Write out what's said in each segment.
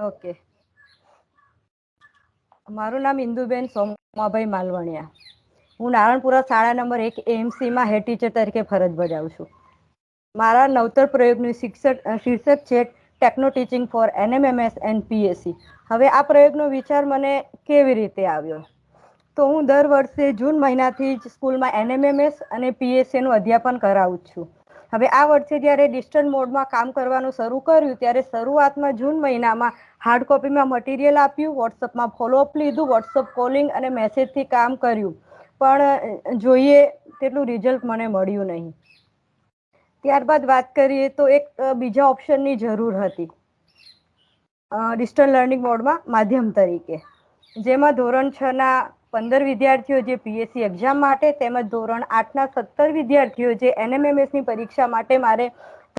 Okay, મારું નામ ઇન્દુબેન સોમાભાઈ માલવણિયા. હું નારણપુરા શાળા નંબર 1 એએમસીમાં હેડ ટીચર તરીકે ફરજ બજાવું છું. મારા નવતર પ્રયોગનું શીર્ષક છે techno teaching for NMMS and PSC. હવે આ પ્રયોગનો વિચાર મને કેવી રીતે આવ્યો, તો હું દર વર્ષે જૂન મહિનાથી જ સ્કૂલમાં એનએમએમએસ અને પીએસસીનું અધ્યાપન કરાવું છું. હવે આ વર્ષે જ્યારે ડિસ્ટન્સ મોડમાં કામ કરવાનું શરૂ કર્યું ત્યારે શરૂઆતમાં જૂન મહિનામાં હાર્ડ કોપીમાં મટીરિયલ આપ્યું, વોટ્સઅપમાં ફોલોઅપ લીધું, વોટ્સઅપ કોલિંગ અને મેસેજથી કામ કર્યું, પણ જોઈએ તેટલું રિઝલ્ટ મને મળ્યું નહીં. ત્યારબાદ વાત કરીએ તો એક બીજા ઓપ્શનની જરૂર હતી ડિસ્ટન્સ લર્નિંગ મોડમાં માધ્યમ તરીકે, જેમાં ધોરણ 6ના 15 વિદ્યાર્થીઓ જે પીએસસી એક્ઝામ માટે તેમજ ધોરણ 8ના 17 વિદ્યાર્થીઓ જે એનએમએમએસની પરીક્ષા માટે મારે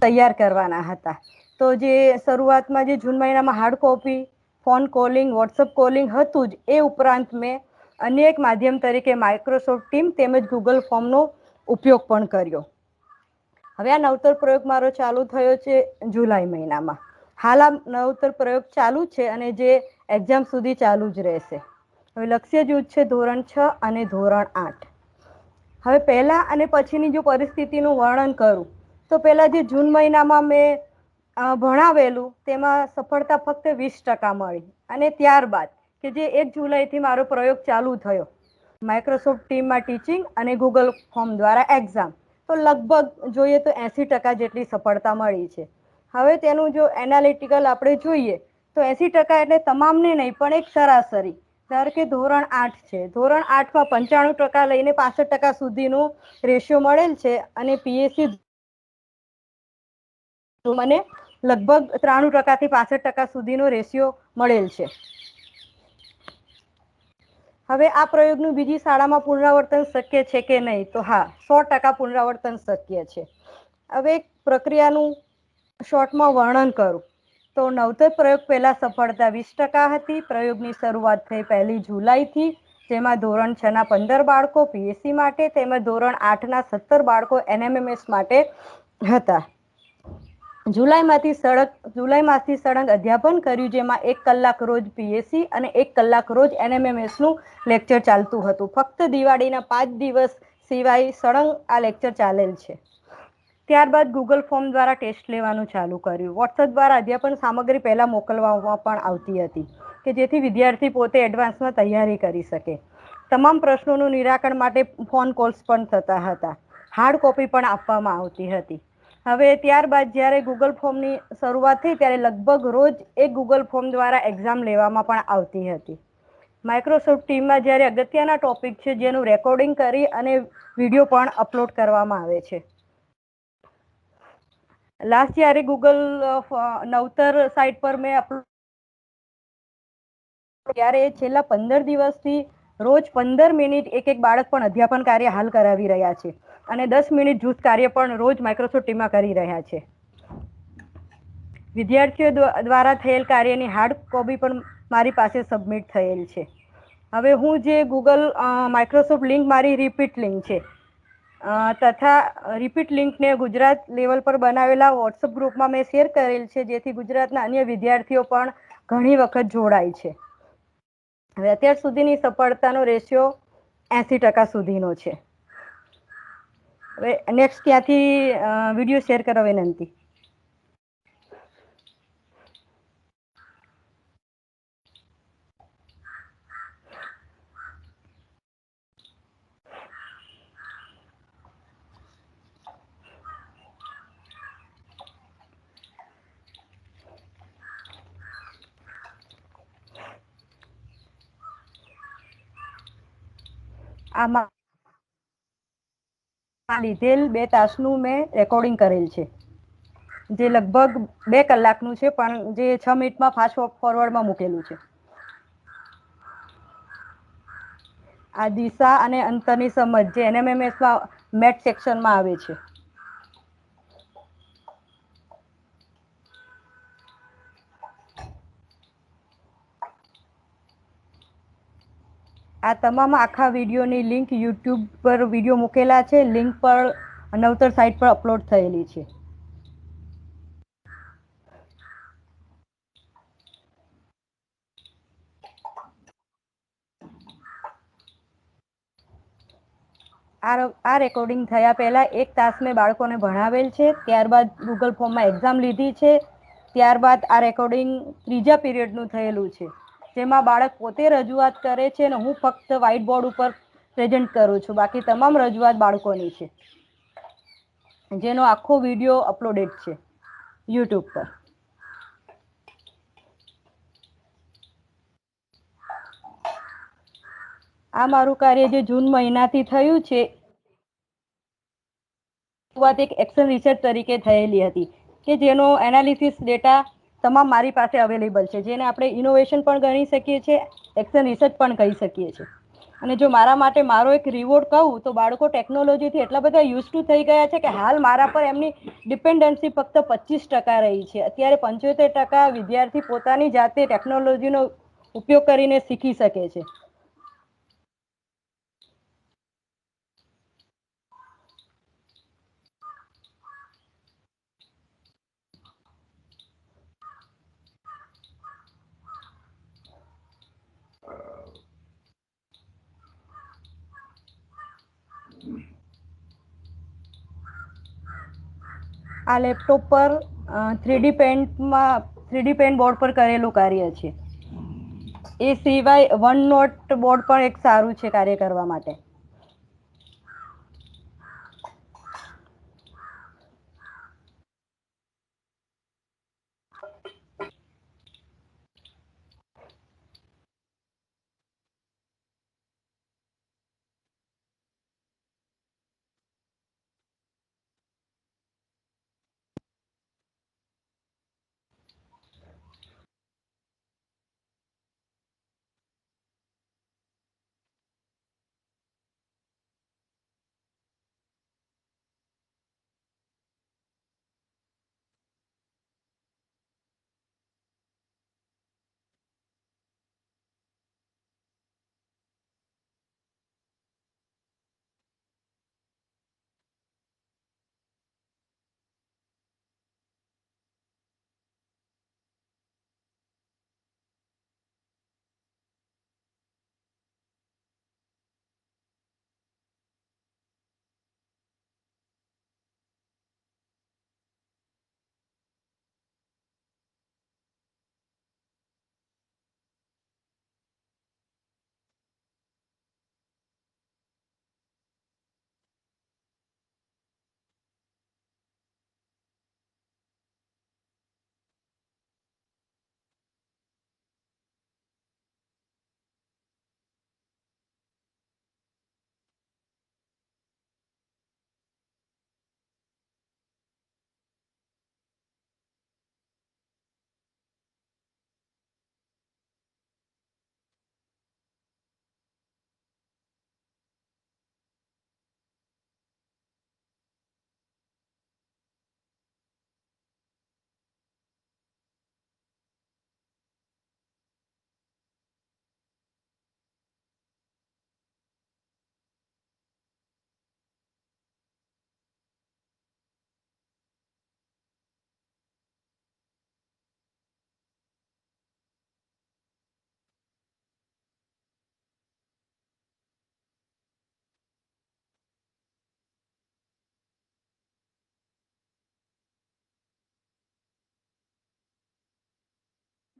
તૈયાર કરવાના હતા. તો જે શરૂઆતમાં જે જૂન મહિનામાં hard copy, phone calling, WhatsApp calling હતું જ, એ ઉપરાંત મેં અન્ય એક માધ્યમ તરીકે માઇક્રોસોફ્ટ ટીમ તેમજ ગૂગલ ફોર્મનો ઉપયોગ પણ કર્યો. હવે આ નવતર પ્રયોગ મારો ચાલુ થયો છે જુલાઈ મહિનામાં. હાલ આ નવતર પ્રયોગ ચાલુ છે અને જે એક્ઝામ સુધી ચાલુ જ રહેશે. હવે લક્ષ્ય જૂથ છે ધોરણ 6 અને ધોરણ 8. હવે પહેલા અને પછીની જો પરિસ્થિતિનું વર્ણન કરું તો પહેલા જે જૂન મહિનામાં મેં ભણાવેલું તેમાં સફળતા ફક્ત 20% મળી, અને ત્યારબાદ કે જે 1 જુલાઈથી મારો પ્રયોગ ચાલુ થયો માઇક્રોસોફ્ટ ટીમમાં ટીચિંગ અને ગૂગલ ફોર્મ દ્વારા એક્ઝામ, તો લગભગ જોઈએ તો 80% જેટલી સફળતા મળી છે. હવે તેનું જો એનાલિટિકલ આપણે જોઈએ તો 80% એટલે તમામને નહીં પણ એક સરાસરી. ધારો કે ધોરણ 8 છે, ધોરણ 8માં 95% લઈને 65% સુધીનું રેશિયો મળેલ છે, અને પીએસસી મને લગભગ 93% થી 65% સુધીનો રેશિયો મળેલ છે. હવે આ પ્રયોગનું બીજી શાળામાં પુનરાવર્તન શક્ય છે કે નહીં, તો હા, 100% પુનરાવર્તન શક્ય છે. હવે પ્રક્રિયાનું શોર્ટમાં વર્ણન કરું તો નવતર પ્રયોગ પહેલા સફળતા 20% હતી. પ્રયોગની શરૂઆત થઈ 1 જુલાઈથી, જેમાં ધોરણ 6ના 15 બાળકો પીએસસી માટે તેમજ ધોરણ 8ના 17 બાળકો એનએમએમએસ માટે હતા. જુલાઈમાંથી સળંગ અધ્યાપન કર્યું, જેમાં 1 કલાક રોજ પીએસસી અને 1 કલાક રોજ એનએમએમએસનું લેક્ચર ચાલતું હતું. ફક્ત દિવાળીના 5 દિવસ સિવાય સળંગ આ લેક્ચર ચાલેલ છે. ત્યારબાદ ગૂગલ ફોર્મ દ્વારા ટેસ્ટ લેવાનું ચાલુ કર્યું. વોટ્સઅપ દ્વારા અધ્યાપન સામગ્રી પહેલાં મોકલવામાં પણ આવતી હતી કે જેથી વિદ્યાર્થી પોતે એડવાન્સમાં તૈયારી કરી શકે. તમામ પ્રશ્નોનું નિરાકરણ માટે ફોન કોલ્સ પણ થતા હતા. હાર્ડ કોપી પણ આપવામાં આવતી હતી. હવે ત્યારબાદ જ્યારે ગૂગલ ફોર્મની શરૂઆત થઈ ત્યારે લગભગ રોજ એક ગૂગલ ફોર્મ દ્વારા એક્ઝામ લેવામાં પણ આવતી હતી. માઇક્રોસોફ્ટ ટીમમાં જ્યારે અગત્યના ટોપિક છે જેનું રેકોર્ડિંગ કરી અને વિડીયો પણ અપલોડ કરવામાં આવે છે. લાસ્ટ જ્યારે ગૂગલ નવતર સાઇટ પર મેં અપલોડ ત્યારે છેલ્લા 15 દિવસથી રોજ 15 મિનિટ એક બાળક પણ અધ્યાપન કાર્ય હાલ કરાવી રહ્યા છે, અને 10 મિનિટ જૂથ કાર્ય પણ રોજ માઇક્રોસોફ્ટ ટીમમાં કરી રહ્યા છે. વિદ્યાર્થીઓ દ્વારા થયેલ કાર્યની હાર્ડ કોપી પણ મારી પાસે સબમિટ થયેલ છે. હવે હું જે ગૂગલ માઇક્રોસોફ્ટ લિંક મારી રિપીટ લિંક છે, તથા રિપીટ લિંકને ગુજરાત લેવલ પર બનાવેલા વોટ્સઅપ ગ્રુપમાં મેં શેર કરેલ છે, જેથી ગુજરાતના અન્ય વિદ્યાર્થીઓ પણ ઘણી વખત જોડાય છે. હવે અત્યાર સુધીની સફળતાનો રેશિયો 80% સુધીનો છે. હવે નેક્સ્ટ ત્યાંથી વિડીયો શેર કરવા વિનંતી. આમાં લીધેલ 2 તાસનું મેં રેકોર્ડિંગ કરેલ છે, જે લગભગ 2 કલાકનું છે, પણ જે 6 મિનિટમાં ફાસ્ટ ફોરવર્ડમાં મૂકેલું છે. આ દિશા અને અંતરની સમજ જે એનએમએમએસમાં મેથ સેક્શનમાં આવે છે. આ તમામ આખા વિડીયોની લિંક યુટ્યુબ પર વિડીયો મૂકેલા છે, લિંક પર નવતર સાઇટ પર અપલોડ થયેલી છે. આ રેકોર્ડિંગ થયા પહેલાં 1 તાસ મેં બાળકોને ભણાવેલ છે, ત્યારબાદ ગૂગલ ફોર્મમાં એક્ઝામ લીધી છે, ત્યારબાદ આ રેકોર્ડિંગ 3જા પીરિયડનું થયેલું છે, જેમાં બાળક પોતે રજૂઆત કરે છે અને હું ફક્ત વ્હાઇટ બોર્ડ ઉપર પ્રેઝન્ટ કરું છું. બાકી તમામ રજૂઆત બાળકોની છે, જેનો આખો વિડીયો અપલોડેડ છે યુટ્યુબ પર. આ મારું કાર્ય જે જૂન મહિનાથી થયું છે, શરૂઆત એક એક્શન રિસર્ચ તરીકે થયેલી હતી કે જેનો એનાલિસિસ ડેટા તમામ મારી પાસે અવેલેબલ છે, જેને આપણે ઇનોવેશન પણ ગણી શકીએ છીએ, એક્શન રિસર્ચ પણ કહી શકીએ છીએ. અને જો મારા માટે મારો એક રિવોર્ડ કહું તો બાળકો ટેકનોલોજીથી એટલા બધા યુઝ ટુ થઈ ગયા છે કે હાલ મારા પર એમની ડિપેન્ડન્સી ફક્ત 25% રહી છે. અત્યારે 75% વિદ્યાર્થી પોતાની જાતે ટેકનોલોજીનો ઉપયોગ કરીને શીખી શકે છે. આ લેપટોપ પર 3D પેન્ટ બોર્ડ પર કરેલું કાર્ય છે. એ સિવાય વન નોટ બોર્ડ પણ એક સારું છે કાર્ય કરવા માટે.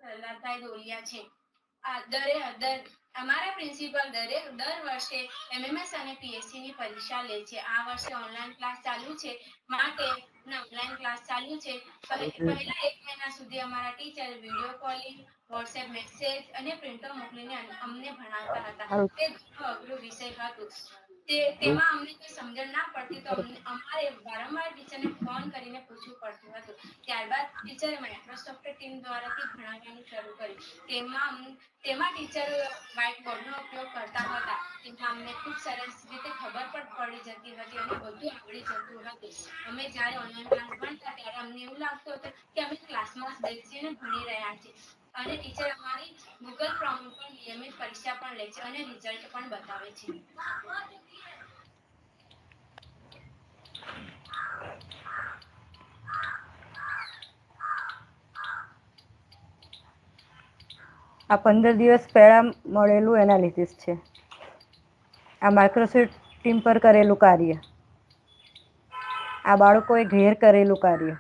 પ્રહલાદભાઈ દોલિયા છે. અમારા પ્રિન્સિપલ દર વર્ષે એમએમએસ અને પીએસસી ની પરીક્ષા લે છે. આ વર્ષે ઓનલાઈન ક્લાસ ચાલુ છે માટે ઓનલાઈન ક્લાસ ચાલુ છે. પહેલા 1 મહિના સુધી અમારા teacher video calling, WhatsApp message અને પ્રિન્ટર મોકલીને અમને ભણાવતા હતા. તે ઘણો અઘરો વિષય હતો. તેમાં અમને કોઈ સમજણ ના પડતી તો અમારે વારંવાર ટીચરને ફોન કરીને પૂછવું પડતું હતું. ત્યારબાદ ટીચરે માઇક્રોસોફ્ટ ટીમ દ્વારાથી ભણાવવાનું શરૂ કર્યું. તેમાં ટીચર વ્હાઇટ બોર્ડનો ઉપયોગ કરતા હતા. તેમાં અમને ખૂબ સરસ રીતે ખબર પણ પડી જતી હતી અને બધું આવડી જતું હતું. અમે જ્યારે ઓનલાઈન ક્લાસ ભણતા ત્યારે અમને એવું લાગતું હતું કે અમે ક્લાસમાં બેસીને ભણી રહ્યા છીએ. અને ટીચર અમારી ગૂગલ ફોર્મ પર નિયમિત પરીક્ષા પણ લે છે અને રિઝલ્ટ પણ બતાવે છે. આ 15 દિવસ પહેલા મળેલું એનાલિસિસ છે. આ માઇક્રોસોફ્ટ ટીમ પર કરેલું કાર્ય. આ બાળકોએ ઘેર કરેલું કાર્ય.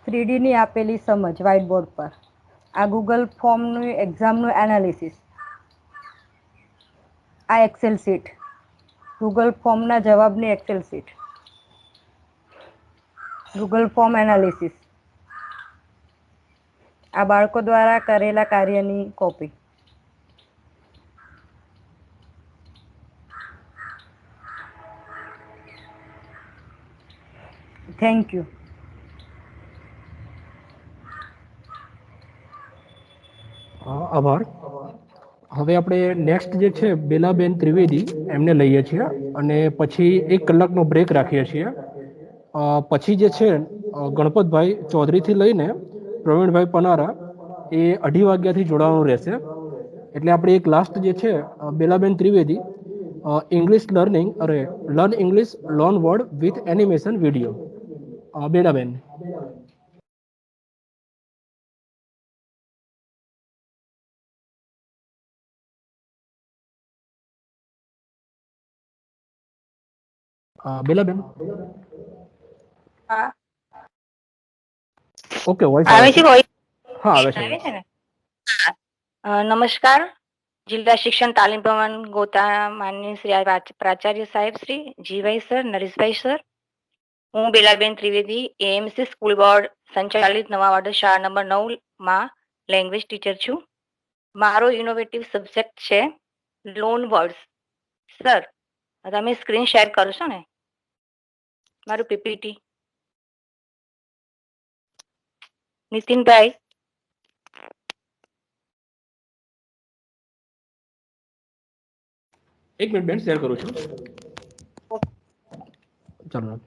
થ્રીડીની આપેલી સમજ વ્હાઇટ બોર્ડ પર. આ ગૂગલ ફોર્મનું એક્ઝામનું એનાલિસિસ. આ એક્સેલ શીટ. ગૂગલ ફોર્મના જવાબની Excel sheet. Google form analysis. આ બાળકો દ્વારા કરેલા કાર્યની કોપી. Thank you. આભાર. હવે આપણે નેક્સ્ટ જે છે બેલાબેન ત્રિવેદી એમને લઈએ છીએ અને પછી 1 કલાકનો બ્રેક રાખીએ છીએ. પછી જે છે ગણપતભાઈ ચૌધરીથી લઈને પ્રવીણભાઈ પનારા એ 2:30 વાગ્યાથી જોડાવાનું રહેશે. એટલે આપણે એક લાસ્ટ જે છે Belaben Trivedi English learn English loan word with animation video. Belaben. Belaben. હા ઓકે, વોઇસ આવે છે voice? હા, આવે છે. આવે છે ને? નમસ્કાર. જિલ્લા શિક્ષણ તાલીમ ભવન ગોતા માનનીય શ્રી પ્રાચાર્ય સાહેબ શ્રી જીભાઈ સર, નરેશભાઈ સર, હું Belaben Trivedi AMC school board સંચાલિત નવા વાડર શાળા નંબર 9 માં લેંગ્વેજ ટીચર છું. મારો ઇનોવેટિવ સબ્જેક્ટ છે લોન વર્ડ્સ. સર, તમે સ્ક્રીન શેર કરશો ને મારું પીપીટી? નીતિનભાઈ. એક મિનિટ બેન, શેર કરું છું. ચાલો.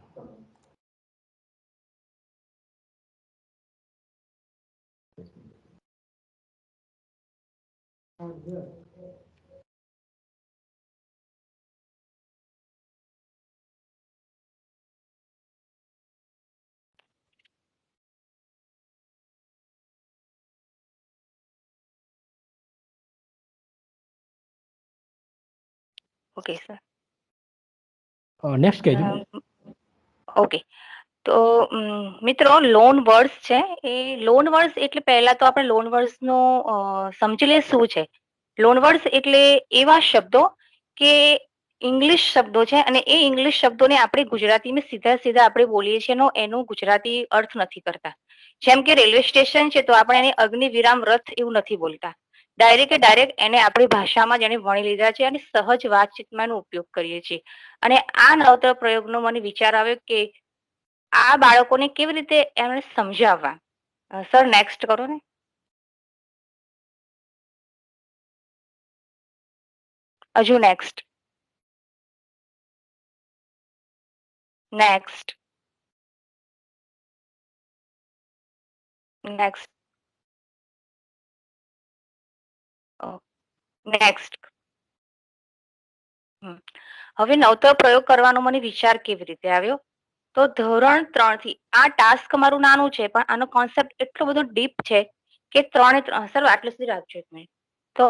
Okay sir. નેક્સ્ટ કહેજો. ઓકે. તો મિત્રો, લોન વર્ડ્સ છે એ લોન વર્ડ્સ એટલે પહેલા તો આપણે લોન વર્ડ્સનો સમજી લઈએ શું છે. લોન વર્ડ્સ એટલે એવા શબ્દો કે ઇંગ્લિશ શબ્દો છે અને એ ઇંગ્લિશ શબ્દોને આપણે ગુજરાતીમાં સીધા સીધા આપણે બોલીએ છીએ એનો ગુજરાતી અર્થ નથી કરતા. જેમ કે રેલવે સ્ટેશન છે તો આપણે એને અગ્નિ વિરામ રથ એવું નથી બોલતા. ડાયરેક્ટ એને આપણી ભાષામાં જેને ભણી લીધા છે અને સહજ વાતચીતમાં એનો ઉપયોગ કરીએ છીએ. અને આ નવતર પ્રયોગનો મને વિચાર આવ્યો કે આ બાળકોને કેવી રીતે એમને સમજાવવા. સર, નેક્સ્ટ કરો ને. હજુ નેક્સ્ટ. નેક્સ્ટ. નેક્સ્ટ. નેક્સ્ટ. હવે નવતર પ્રયોગ કરવાનો મને વિચાર કેવી રીતે આવ્યો, તો ધોરણ 3 થી આ ટાસ્ક મારું નાનું છે પણ આનો કોન્સેપ્ટ એટલો બધો ડીપ છે કે 3 સર આટલું સુધી રાખજો એક મિનિટ. તો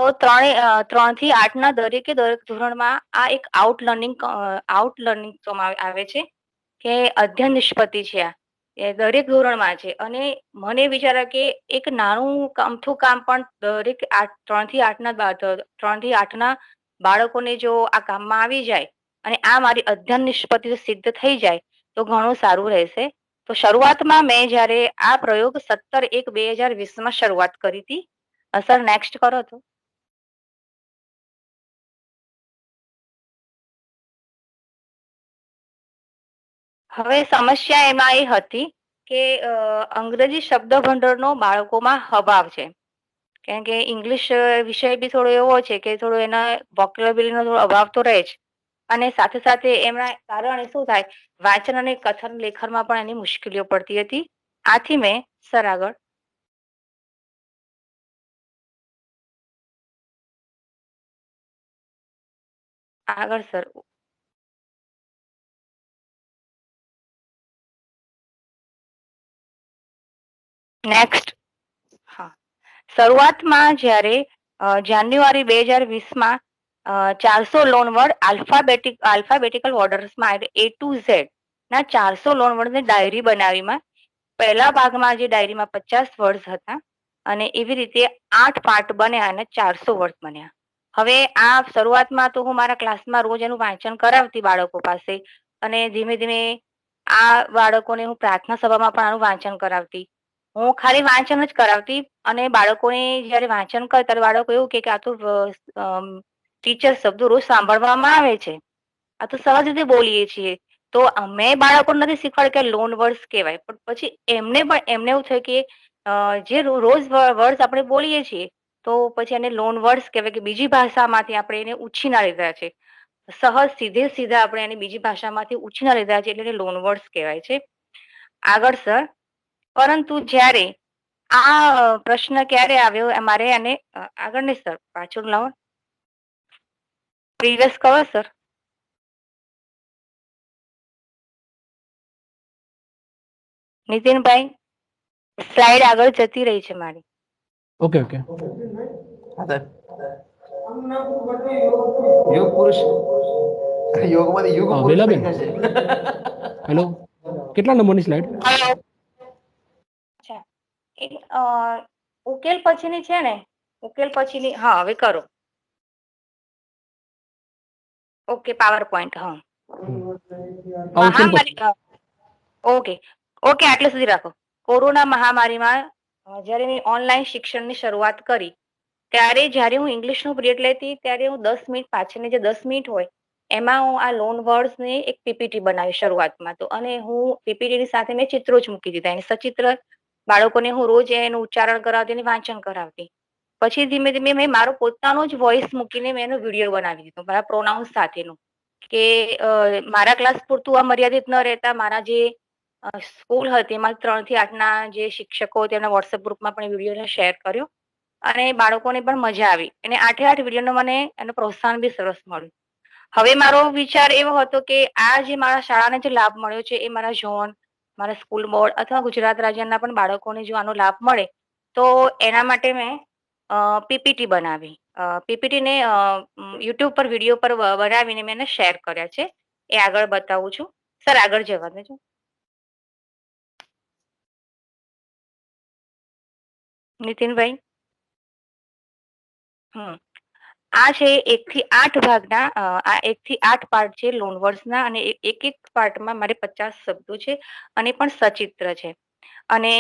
3 થી 8 ના દરેક ધોરણમાં આ એક આઉટ લર્નિંગ આવે છે કે અધ્યયન નિષ્પત્તિ છે. આ એ દરેક ધોરણમાં છે અને મને વિચાર કે એક નાનું અમથું કામ પણ દરેક 3 થી 8 ના બાળકોને જો આ કામમાં આવી જાય અને આ મારી અધ્યયન નિષ્પત્તિ સિદ્ધ થઈ જાય તો ઘણું સારું રહેશે. તો શરૂઆતમાં મેં જ્યારે આ પ્રયોગ 17/1/2020 માં શરૂઆત કરી હતી. સર, નેક્સ્ટ કરો તો. હવે સમસ્યા એમાં એ હતી કે અંગ્રેજી શબ્દ ભંડોળનો બાળકોમાં અભાવ છે. કેમ કે ઇંગ્લિશ વિષય બી થોડો એવો છે કે થોડો એના વોકેબ્યુલરીનો થોડો અભાવ તો રહે જ. અને સાથે સાથે એમના કારણે શું થાય, વાંચન અને કથન લેખનમાં પણ એની મુશ્કેલીઓ પડતી હતી. આથી મેં, સર આગળ. આગળ સર. નેક્સ્ટ. હા, શરૂઆતમાં જ્યારે જાન્યુઆરી 2020માં 400 લોન વર્ડ આલ્ફાબેટિકલ ઓર્ડર્સમાં એટલે A to Z ના 400 લોન વર્ડની ડાયરી બનાવીમાં પહેલા ભાગમાં જે ડાયરીમાં 50 વર્ડ્સ હતા અને એવી રીતે 8 પાર્ટ બન્યા અને 400 વર્ડ બન્યા. હવે આ શરૂઆતમાં તો હું મારા ક્લાસમાં રોજ એનું વાંચન કરાવતી બાળકો પાસે અને ધીમે ધીમે આ બાળકોને હું પ્રાર્થના સભામાં પણ આનું વાંચન કરાવતી. હું ખાલી વાંચન જ કરાવતી અને બાળકોને જ્યારે વાંચન કરે ત્યારે બાળકો એવું કે આ તો ટીચર શબ્દો રોજ સાંભળવામાં આવે છે, આ તો સહજ રીતે બોલીએ છીએ. તો અમે બાળકોને નથી શીખવાડ્યું કે લોન વર્ડ્સ કહેવાય, પણ પછી એમને એવું થયું કે જે રોજ વર્ડ્સ આપણે બોલીએ છીએ તો પછી એને લોન વર્ડ્સ કહેવાય કે બીજી ભાષામાંથી આપણે એને ઉછીના લીધા છે. સહજ સીધા આપણે એને બીજી ભાષામાંથી ઉછીના લીધા છે એટલે લોન વર્ડ્સ કહેવાય છે. આગળ સર, પરંતુ જ્યારે આ પ્રશ્ન ક્યારે આવ્યો અમારે અને આગળ નહીં સર, પાછળ લાવો, પ્રીવિયસ કરો સર. નીતિનભાઈ, સ્લાઇડ આગળ જતી રહી છે મારી. Okay okay. યુગ પુરુષ યોગમાંથી યુગ પુરુષ વેલાબેન, થઈ જશે. હેલો, કેટલા નંબરની સ્લાઇડ? હલો. અચ્છા, ઉકેલ પછીની છે ને, ઉકેલ પછીની, હા હવે કરો. Okay, power point. હા, મહામારી. ઓકે ઓકે, આટલે સુધી રાખો. કોરોના મહામારીમાં જ્યારે મેં ઓનલાઈન શિક્ષણની શરૂઆત કરી ત્યારે જ્યારે હું ઇંગ્લિશનું પીરિયડ લેતી ત્યારે હું 10 મિનિટ પાછળની જે 10 મિનિટ હોય એમાં હું આ લોન વર્ડ્સની એક પીપીટી બનાવી શરૂઆતમાં તો, અને હું પીપીટીની સાથે મેં ચિત્રો જ મૂકી દીધા, એને સચિત્ર બાળકોને હું રોજ એનું ઉચ્ચારણ કરાવતી અને વાંચન કરાવતી. પછી ધીમે ધીમે મેં મારો પોતાનો જ વોઇસ મૂકીને મેં એનો વિડીયો બનાવી દીધો મારા પ્રોનાઉન્સ સાથેનું, કે મારા ક્લાસ પૂરતું આ મર્યાદિત ન રહેતા મારા જે સ્કૂલ હતી એમાં 3 થી 8ના જે શિક્ષકો તેમના વોટ્સએપ ગ્રુપમાં પણ વિડીયોને શેર કર્યો અને બાળકોને પણ મજા આવી અને 8 વિડીયોનો મને એનો પ્રોત્સાહન બી સરસ મળ્યું. હવે મારો વિચાર એવો હતો કે આ જે મારા શાળાને જે લાભ મળ્યો છે એ મારા ઝોન, મારા સ્કૂલ બોર્ડ અથવા ગુજરાત રાજ્યના પણ બાળકોને જો આનો લાભ મળે તો એના માટે મેં પીપીટી બનાવી. પીપીટીને યુટ્યુબ પર વિડીયો પર બનાવીને મેં એને શેર કર્યા છે, એ આગળ બતાવું છું. સર આગળ જવા દેજો. નીતિનભાઈ, આ છે 1 થી 8 ભાગના, આ 1 થી 8 પાર્ટ છે લોન વર્ડ્સના અને એક પાર્ટમાં મારે 50 શબ્દો છે અને પણ સચિત્ર છે અને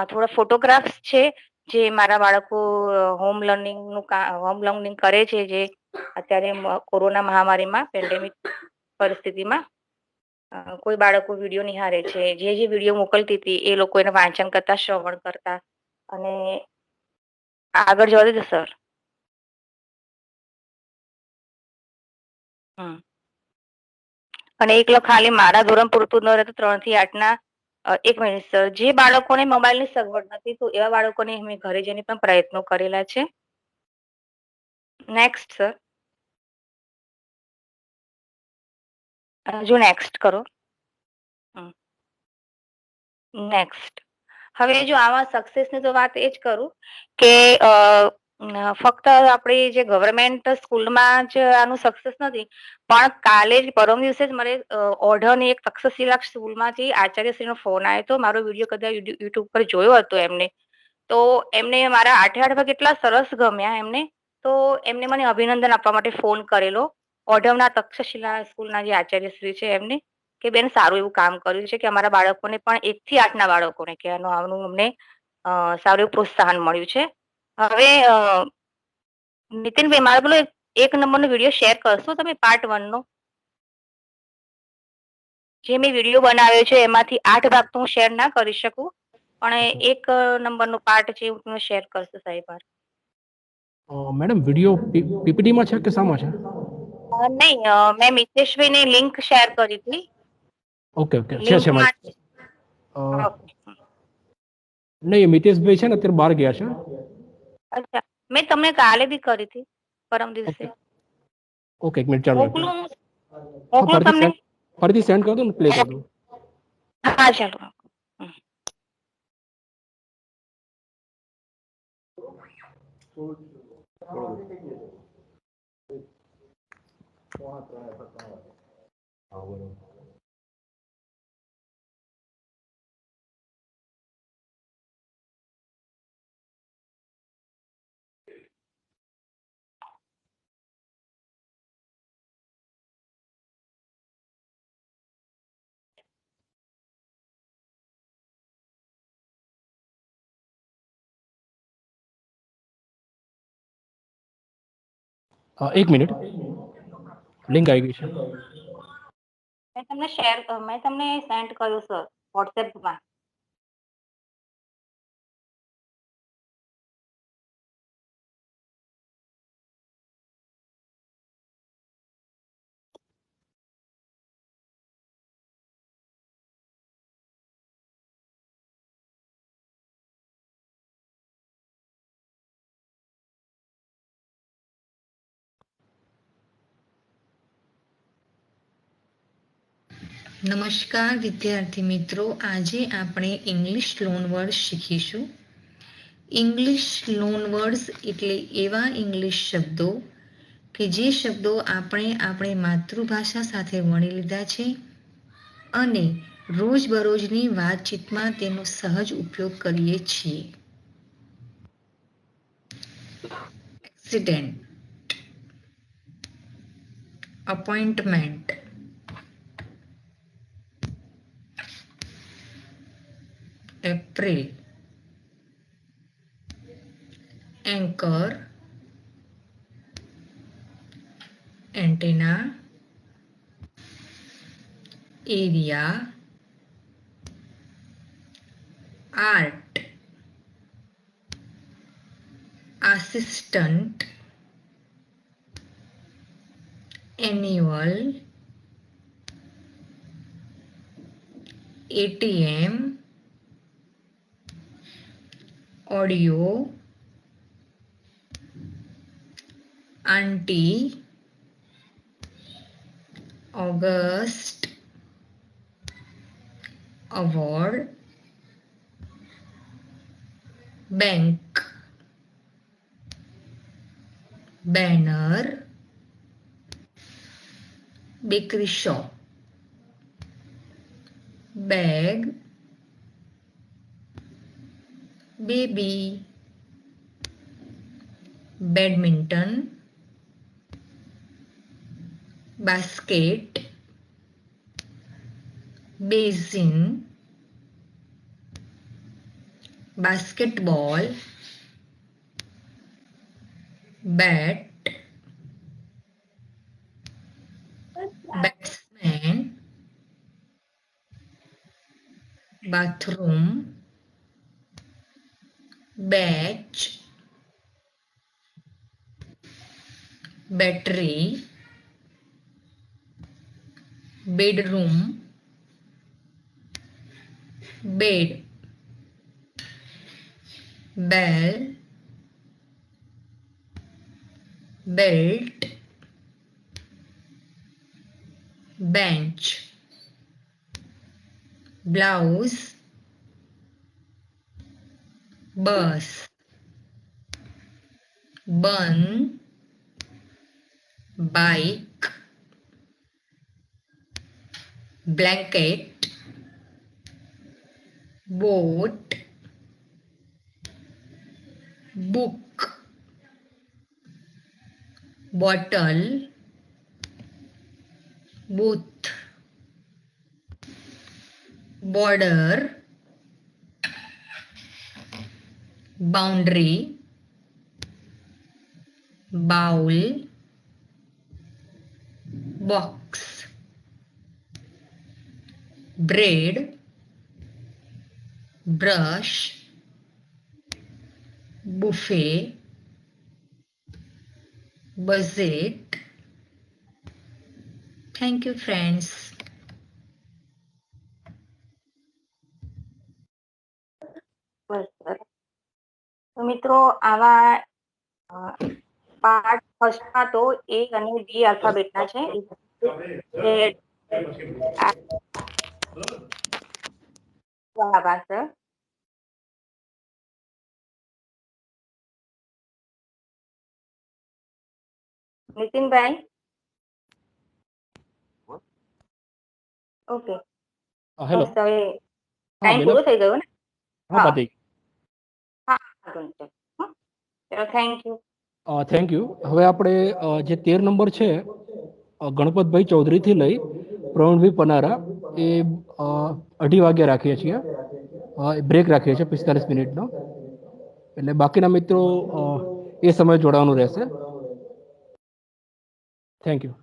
થોડા ફોટોગ્રાફ્સ છે જે મારા બાળકો હોમ લર્નિંગ કરે છે, જે અત્યારે કોરોના મહામારીમાં પેન્ડેમિક પરિસ્થિતિમાં કોઈ બાળકો વિડીયો નિહાળે છે, જે વિડીયો મોકલતી હતી એ લોકો એને વાંચન કરતા, શ્રવણ કરતા. અને આગળ જવા દેજો સર. અને એકલો ખાલી મારા ધોરણ પૂરતું ન રહેતું 3 થી 8ના, એક મિનિટ સર, જે બાળકોને મોબાઈલની સગવડ નથી તો એવા બાળકોને અમે ઘરે જઈને પણ પ્રયત્નો કરેલા છે. Next sir. હજુ નેક્સ્ટ કરો. નેક્સ્ટ. હવે જો આવા સક્સેસની તો વાત એ જ કરું કે ફક્ત આપણી જે ગવર્મેન્ટ સ્કૂલમાં જ આનું સક્સેસ નથી, પણ કાલે જ પરમ દિવસે જ મારે ઓઢવની એક તક્ષશિલા સ્કૂલમાંથી આચાર્યશ્રીનો ફોન આવ્યો હતો. મારો વિડીયો કદાચ યુટ્યુબ પર જોયો હતો એમને, તો એમને મારા 8 ભાગ એટલા સરસ ગમ્યા એમને, તો એમને મને અભિનંદન આપવા માટે ફોન કરેલો. ઓઢવના તક્ષશિલા સ્કૂલના જે આચાર્યશ્રી છે એમને, કે બેન સારું એવું કામ કર્યું છે કે અમારા બાળકોને પણ 1 થી 8ના બાળકોને કે આનું અમને સારું એવું પ્રોત્સાહન મળ્યું છે. હવે નીતિનભાઈ, મારે પેલો 1 નંબરનો વિડીયો શેર કરશો તમે, પાર્ટ 1નો? જે મેં વિડીયો બનાવ્યો છે એમાંથી 8 ભાગ તો હું શેર ના કરી શકું, પણ 1 નંબરનો પાર્ટ છે હું તમને શેર કરશું સાહેબ. મેડમ, વિડીયો પીપીટીમાં છે કે શામાં છે? નહીં, મેં મિતેશભાઈને લિંક શેર કરી હતી. ઓકે ઓકે, છે મારી. ઓકે. નહીં, મિતેશભાઈ છે ને અત્યારે બહાર ગયા છે. અચ્છા, મેં તમને કાલે બી કરી હતી, પરમ દિવસે. ઓકે, 1 મિનિટ ચાલુ રાખો. મોકલું તમને? ફરીથી સેન્ડ કરી દો ને, પ્લે કરી દો. હા ચાલો. એક મિનિટ, લિંક આવી ગઈ છે. મેં તમને સેન્ડ કર્યું સર વોટ્સએપમાં. નમસ્કાર વિદ્યાર્થી મિત્રો, આજે આપણે ઇંગ્લિશ લોન વર્ડ શીખીશું. ઇંગ્લિશ લોન વર્ડ્સ એટલે એવા ઇંગ્લિશ શબ્દો કે જે શબ્દો આપણે આપણી માતૃભાષા સાથે વણી લીધા છે અને રોજબરોજની વાતચીતમાં તેનો સહજ ઉપયોગ કરીએ છીએ. Accident, appointment, April, anchor, antenna, area, art, assistant, annual, ATM, audio, aunty, August, award, bank, banner, bakery shop, bag, baby, badminton, basket, basin, basketball, bat, batsman, bathroom, batch, battery, bedroom, bed, bell, belt, bench, blouse, bus, bun, bike, blanket, boat, book, bottle, booth, border, boundary, bowl, box, bread, brush, buffet, budget. Thank you, friends. Bus sir. તો મિત્રો આવા part ફર્સ્ટમાં તો એ અને બી આલ્ફાબેટના છે. આભાર sir. Nitinbhai okay hello. બસ હવે હા ટાઈમ બેલા. પૂરો થઈ ગયો ને હા હા. પતી. વાંધો નહીં, ચલો. ચલો થેન્ક યુ. Thank you. હવે આપણે જે 13 નંબર છે ગણપતભાઈ ચૌધરીથી લઈ પ્રવીણભાઈ પનારા એ 2:30 વાગે રાખીએ છીએ. બ્રેક રાખીએ છીએ 45 મિનિટનો. એટલે બાકીના મિત્રો એ સમય જોડાવાનું રહેશે. Thank you.